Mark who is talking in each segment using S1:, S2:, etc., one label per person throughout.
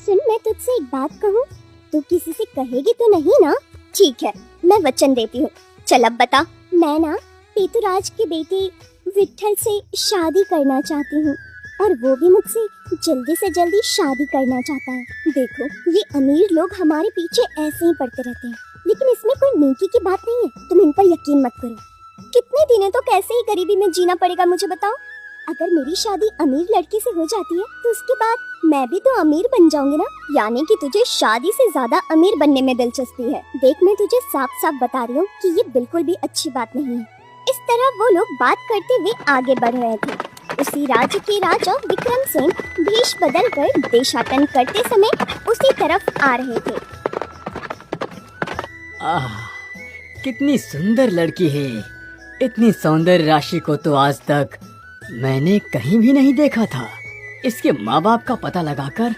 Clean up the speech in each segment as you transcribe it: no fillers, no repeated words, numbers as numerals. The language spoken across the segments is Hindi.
S1: सुन, मैं तुझसे एक बात कहूँ, तू किसी से कहेगी तो नहीं ना? ठीक है, मैं वचन देती हूँ। चल अब बता। मैं ना पेतुराज के बेटे विट्ठल से शादी करना चाहती हूँ, और वो भी मुझसे जल्दी से जल्दी शादी करना चाहता है। देखो, ये अमीर लोग हमारे पीछे ऐसे ही पड़ते रहते हैं, लेकिन इसमें कोई नेकी की बात नहीं है। तुम इन पर यकीन मत करो। कितने दिनों तो कैसे ही गरीबी में जीना पड़ेगा, मुझे बताओ। अगर मेरी शादी अमीर लड़के से हो जाती है तो उसके बाद मैं भी तो अमीर बन जाऊंगी ना। यानी कि तुझे शादी से ज्यादा अमीर बनने में दिलचस्पी है। देख, मैं तुझे साफ साफ बता रही हूँ कि ये बिल्कुल भी अच्छी बात नहीं है। इस तरह वो लोग बात करते हुए आगे बढ़ रहे थे। उसी राज्य के राजा विक्रमसेन भेष बदल कर देशाटन करते समय उसी तरफ आ रहे थे।
S2: आह, कितनी सुंदर लड़की है। इतनी सौंदर्य राशि को तो आज तक मैंने कहीं भी नहीं देखा था। इसके माँ बाप का पता लगाकर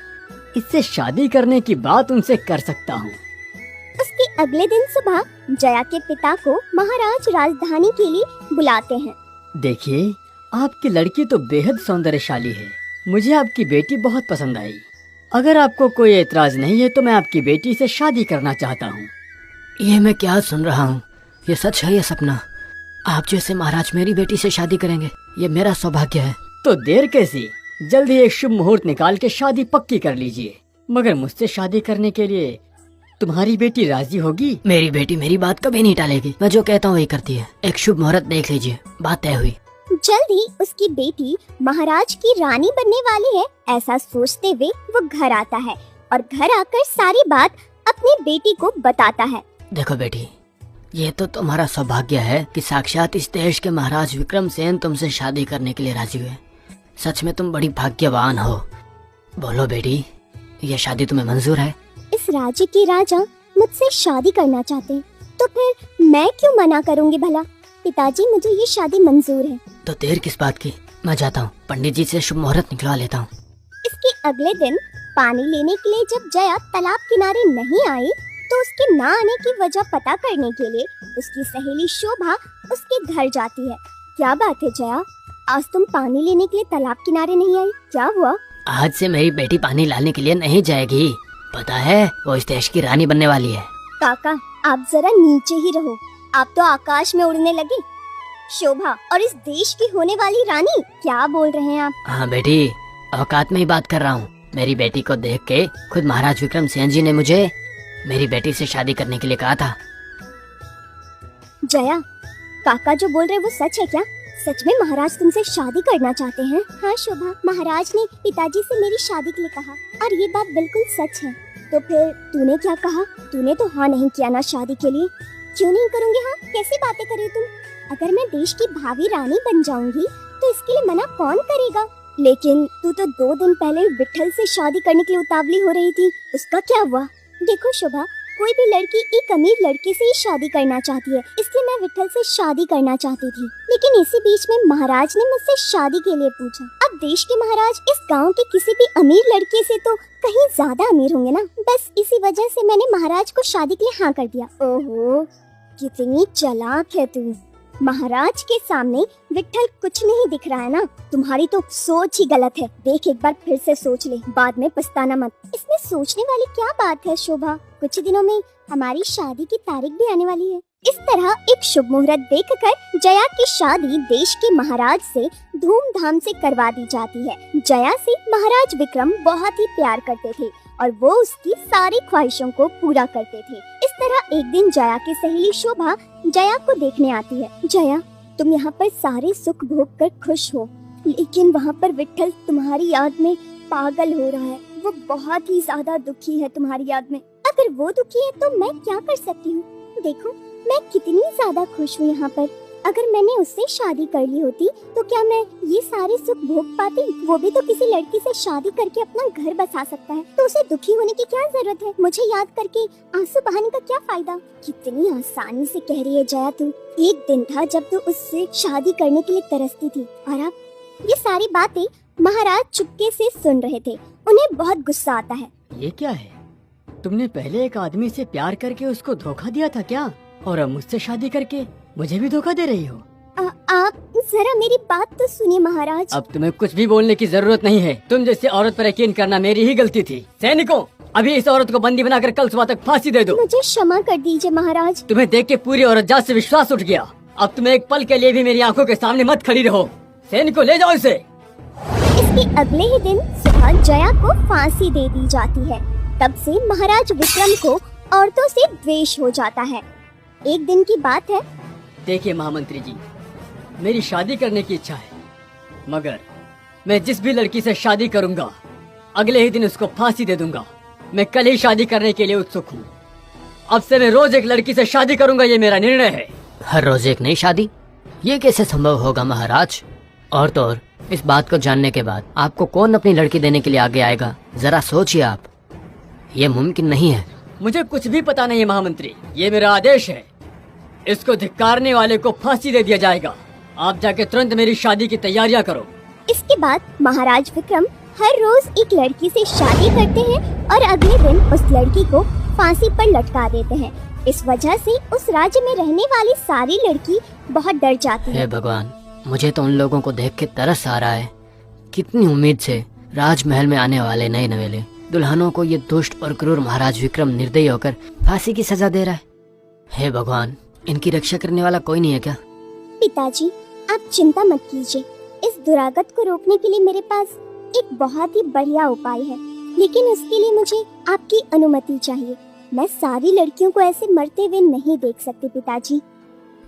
S2: इससे शादी करने की बात उनसे कर सकता हूँ।
S1: उसके अगले दिन सुबह जया के पिता को महाराज राजधानी के लिए बुलाते हैं।
S2: देखिए, आपकी लड़की तो बेहद सौंदर्यशाली है। मुझे आपकी बेटी बहुत पसंद आई। अगर आपको कोई एतराज नहीं है तो मैं आपकी बेटी से शादी करना चाहता हूँ।
S3: ये मैं क्या सुन रहा हूँ? ये सच है, ये सपना? आप जैसे महाराज मेरी बेटी से शादी करेंगे, ये मेरा सौभाग्य है।
S2: तो देर कैसी, जल्दी एक शुभ मुहूर्त निकाल के शादी पक्की कर लीजिए। मगर मुझसे शादी करने के लिए तुम्हारी बेटी राजी होगी?
S3: मेरी बेटी मेरी बात कभी नहीं टालेगी। मैं जो कहता हूँ वही करती है। एक शुभ मुहूर्त देख लीजिए, बात तय हुई।
S1: जल्द ही उसकी बेटी महाराज की रानी बनने वाली है, ऐसा सोचते हुए वो घर आता है और घर आकर सारी बात अपनी बेटी को बताता है।
S3: देखो बेटी, ये तो तुम्हारा सौभाग्य है कि साक्षात इस देश के महाराज विक्रमसेन तुमसे शादी करने के लिए राजी हुए। सच में तुम बड़ी भाग्यवान हो। बोलो बेटी, ये शादी तुम्हें मंजूर है?
S1: इस राज्य के राजा मुझसे शादी करना चाहते हैं, तो फिर मैं क्यों मना करूंगी भला? पिताजी, मुझे ये शादी मंजूर है।
S3: तो देर किस बात की, मैं जाता हूँ, पंडित जी से शुभ मुहूर्त निकलवा लेता हूँ।
S1: इसके अगले दिन पानी लेने के लिए जब जया तालाब किनारे नहीं आई, तो उसके ना आने की वजह पता करने के लिए उसकी सहेली शोभा उसके घर जाती है। क्या बात है जया, आज तुम पानी लेने के लिए तालाब किनारे नहीं आई, क्या हुआ?
S3: आज से मेरी बेटी पानी लाने के लिए नहीं जाएगी। पता है, वो इस देश की रानी बनने वाली है।
S1: काका, आप जरा नीचे ही रहो, आप तो आकाश में उड़ने लगे। शोभा और इस देश की होने वाली रानी, क्या बोल रहे हैं आप?
S3: हाँ बेटी, औकात में ही बात कर रहा हूँ। मेरी बेटी को देख के खुद महाराज विक्रमसेन जी ने मुझे मेरी बेटी से शादी करने के लिए कहा था।
S1: जया, काका जो बोल रहे वो सच है क्या? सच में महाराज तुमसे शादी करना चाहते हैं? हाँ शोभा, महाराज ने पिताजी से मेरी शादी के लिए कहा, और ये बात बिल्कुल सच है। तो फिर तूने क्या कहा? तूने तो हाँ नहीं किया ना शादी के लिए? क्यों नहीं करूँगी हाँ? कैसी बातें कर रही तुम? अगर मैं देश की भावी रानी बन जाऊंगी तो इसके लिए मना कौन करेगा? लेकिन तू तो 2 दिन पहले विट्ठल से शादी करने के लिए उतावली हो रही थी, उसका क्या हुआ? देखो शोभा, कोई भी लड़की एक अमीर लड़के से ही शादी करना चाहती है, इसलिए मैं विट्ठल से शादी करना चाहती थी। लेकिन इसी बीच में महाराज ने मुझसे शादी के लिए पूछा। अब देश के महाराज इस गांव के किसी भी अमीर लड़के से तो कहीं ज्यादा अमीर होंगे ना। बस इसी वजह से मैंने महाराज को शादी के लिए हाँ कर दिया। ओहो, कितनी चालाक है तू। महाराज के सामने विट्ठल कुछ नहीं दिख रहा है ना? तुम्हारी तो सोच ही गलत है। देख, एक बार फिर से सोच ले, बाद में पछताना मत। इसमें सोचने वाली क्या बात है शोभा? कुछ दिनों में हमारी शादी की तारीख भी आने वाली है। इस तरह एक शुभ मुहूर्त देखकर जया की शादी देश के महाराज से धूमधाम से करवा दी जाती है। जया से महाराज विक्रम बहुत ही प्यार करते थे और वो उसकी सारी ख्वाहिशों को पूरा करते थे। इस तरह एक दिन जया की सहेली शोभा जया को देखने आती है। जया, तुम यहाँ पर सारे सुख भोग कर खुश हो, लेकिन वहाँ पर विट्ठल तुम्हारी याद में पागल हो रहा है। वो बहुत ही ज्यादा दुखी है तुम्हारी याद में। अगर वो दुखी है तो मैं क्या कर सकती हूँ? देखो, मैं कितनी ज्यादा खुश हूँ यहाँ पर। अगर मैंने उससे शादी कर ली होती तो क्या मैं ये सारे सुख भोग पाती? वो भी तो किसी लड़की से शादी करके अपना घर बसा सकता है, तो उसे दुखी होने की क्या जरूरत है? मुझे याद करके आंसू बहाने का क्या फायदा? कितनी आसानी से कह रही है जया तू। एक दिन था जब तू उससे शादी करने के लिए तरसती थी, और अब ये सारी बातें महाराज चुपके से सुन रहे थे। उन्हें बहुत गुस्सा आता है।
S2: ये क्या है? तुमने पहले एक आदमी से प्यार करके उसको धोखा दिया था क्या? और अब मुझसे शादी करके मुझे भी धोखा दे रही हो?
S1: आप जरा मेरी बात तो सुनिए महाराज।
S2: अब तुम्हें कुछ भी बोलने की जरूरत नहीं है। तुम जैसी औरत पर यकीन करना मेरी ही गलती थी। सैनिकों, अभी इस औरत को बंदी बनाकर कल सुबह तक फांसी दे दो।
S1: मुझे क्षमा कर दीजिए महाराज।
S2: तुम्हें देख के पूरी औरत जात से विश्वास उठ गया। अब तुम्हें एक पल के लिए भी मेरी आंखों के सामने मत खड़ी रहो। सैनिकों, ले जाओ इसे।
S1: इसके अगले ही दिन सुबह जया को फांसी दे दी जाती है। तब से महाराज विक्रम को औरतों से द्वेष हो जाता है। एक दिन की बात है।
S2: देखिए महामंत्री जी, मेरी शादी करने की इच्छा है, मगर मैं जिस भी लड़की से शादी करूंगा अगले ही दिन उसको फांसी दे दूंगा। मैं कल ही शादी करने के लिए उत्सुक हूँ। अब से मैं रोज एक लड़की से शादी करूंगा, ये मेरा निर्णय है।
S3: हर रोज एक नई शादी? ये कैसे संभव होगा महाराज? और तो और इस बात को जानने के बाद आपको कौन अपनी लड़की देने के लिए आगे आएगा? जरा सोचिए आप, ये मुमकिन नहीं है।
S2: मुझे कुछ भी पता नहीं है महामंत्री, ये मेरा आदेश है। इसको धिक्कारने वाले को फांसी दे दिया जाएगा। आप जाके तुरंत मेरी शादी की तैयारियां करो।
S1: इसके बाद महाराज विक्रम हर रोज एक लड़की से शादी करते हैं और अगले दिन उस लड़की को फांसी पर लटका देते हैं। इस वजह से उस राज्य में रहने वाली सारी लड़की बहुत डर जाती है।
S3: हे भगवान, मुझे तो उन लोगों को देख के तरस आ रहा है। कितनी उम्मीद से राजमहल में आने वाले नए नवेले दुल्हनों को ये दुष्ट और क्रूर महाराज विक्रम निर्दयी होकर फांसी की सजा दे रहा है। हे भगवान, इनकी रक्षा करने वाला कोई नहीं है क्या?
S1: पिताजी, आप चिंता मत कीजिए। इस दुरागत को रोकने के लिए मेरे पास एक बहुत ही बढ़िया उपाय है, लेकिन उसके लिए मुझे आपकी अनुमति चाहिए। मैं सारी लड़कियों को ऐसे मरते हुए नहीं देख सकती पिताजी।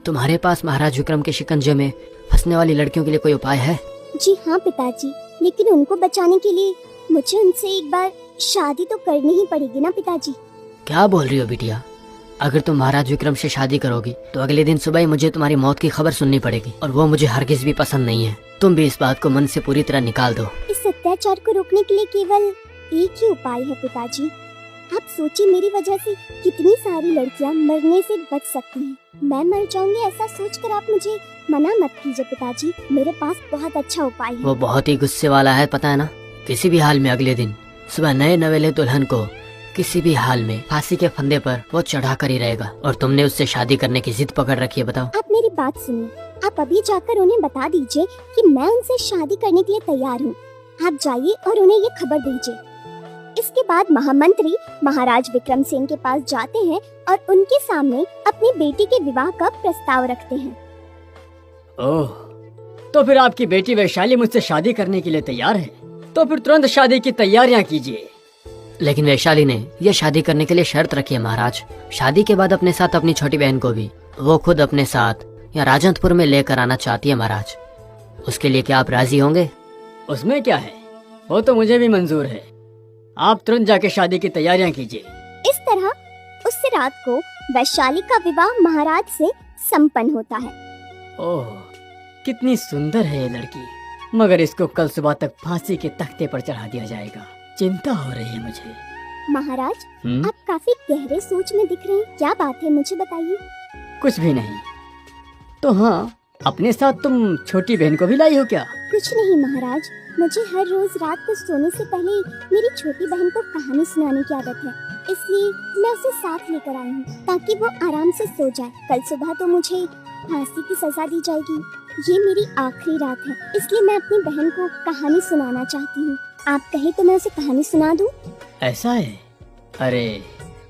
S3: तुम्हारे पास महाराज विक्रम के शिकंजे में फंसने वाली लड़कियों के लिए कोई उपाय है?
S1: जी हाँ पिताजी, लेकिन उनको बचाने के लिए मुझे उनसे एक बार शादी तो करनी ही पड़ेगी ना पिताजी।
S3: क्या बोल रही हो बिटिया? अगर तुम महाराज विक्रम से शादी करोगी तो अगले दिन सुबह ही मुझे तुम्हारी मौत की खबर सुननी पड़ेगी, और वो मुझे हरगिज भी पसंद नहीं है। तुम भी इस बात को मन से पूरी तरह निकाल दो।
S1: इस अत्याचार को रोकने के लिए केवल एक ही उपाय है पिताजी। आप सोचिए, मेरी वजह से कितनी सारी लड़कियां मरने से बच सकती हैं। मैं मर जाऊंगी ऐसा सोचकर आप मुझे मना मत कीजिए पिताजी। मेरे पास बहुत अच्छा उपाय है।
S3: वो बहुत ही गुस्से वाला है, पता है ना। किसी भी हाल में अगले दिन सुबह नए नवेले दुल्हन को किसी भी हाल में फांसी के फंदे पर वो चढ़ा कर ही रहेगा, और तुमने उससे शादी करने की जिद पकड़ रखी है। बताओ।
S1: आप मेरी बात सुनिए। आप अभी जाकर उन्हें बता दीजिए कि मैं उनसे शादी करने के लिए तैयार हूँ। आप जाइए और उन्हें ये खबर दीजिए। इसके बाद महामंत्री महाराज विक्रम सिंह के पास जाते हैं और उनके सामने अपनी बेटी के विवाह का प्रस्ताव रखते हैं।
S2: ओह, तो फिर आपकी बेटी वैशाली मुझसे शादी करने के लिए तैयार है? तो फिर तुरंत शादी की तैयारियां कीजिए।
S3: लेकिन वैशाली ने यह शादी करने के लिए शर्त रखी है महाराज। शादी के बाद अपने साथ अपनी छोटी बहन को भी वो खुद अपने साथ या राजंतपुर में लेकर आना चाहती है महाराज। उसके लिए क्या आप राजी होंगे?
S2: उसमें क्या है, वो तो मुझे भी मंजूर है। आप तुरंत जाके शादी की तैयारियां कीजिए।
S1: इस तरह उस रात को वैशाली का विवाह महाराज से संपन्न होता है।
S2: ओह, कितनी सुंदर है ये लड़की, मगर इसको कल सुबह तक फांसी के तख्ते पर चढ़ा दिया जाएगा। चिंता हो रही है मुझे।
S1: महाराज, आप काफी गहरे सोच में दिख रहे हैं। क्या बात है, मुझे बताइए।
S2: कुछ भी नहीं। तो हाँ, अपने साथ तुम छोटी बहन को भी लाई हो क्या?
S1: कुछ नहीं महाराज, मुझे हर रोज रात को सोने से पहले मेरी छोटी बहन को कहानी सुनाने की आदत है, इसलिए मैं उसे साथ लेकर आई हूँ ताकि वो आराम से सो जाए। कल सुबह तो मुझे फांसी की सजा दी जाएगी। ये मेरी आखिरी रात है, इसलिए मैं अपनी बहन को कहानी सुनाना चाहती हूँ। आप कहे तो मैं उसे कहानी सुना दूं?
S2: ऐसा है? अरे,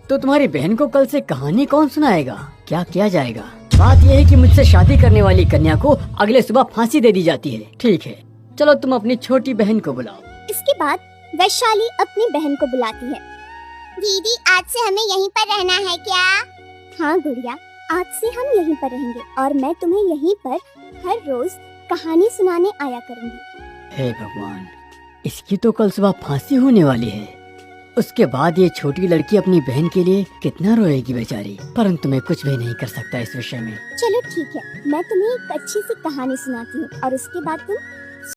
S2: तो तुम्हारी बहन को कल से कहानी कौन सुनाएगा? क्या किया जाएगा? बात यह है कि मुझसे शादी करने वाली कन्या को अगले सुबह फांसी दे दी जाती है। ठीक है, चलो तुम अपनी छोटी बहन को बुलाओ।
S1: इसके बाद वैशाली अपनी बहन को बुलाती है। दीदी, आज से हमें यहीं पर रहना है क्या? हाँ गुड़िया, आज से हम यहीं पर रहेंगे और मैं तुम्हें यहीं पर हर रोज कहानी सुनाने आया करूँगी।
S2: हे भगवान, इसकी तो कल सुबह फांसी होने वाली है। उसके बाद ये छोटी लड़की अपनी बहन के लिए कितना रोएगी बेचारी। परंतु मैं कुछ भी नहीं कर सकता इस विषय में।
S1: चलो ठीक है, मैं तुम्हें एक अच्छी सी कहानी सुनाती हूँ और उसके बाद तुम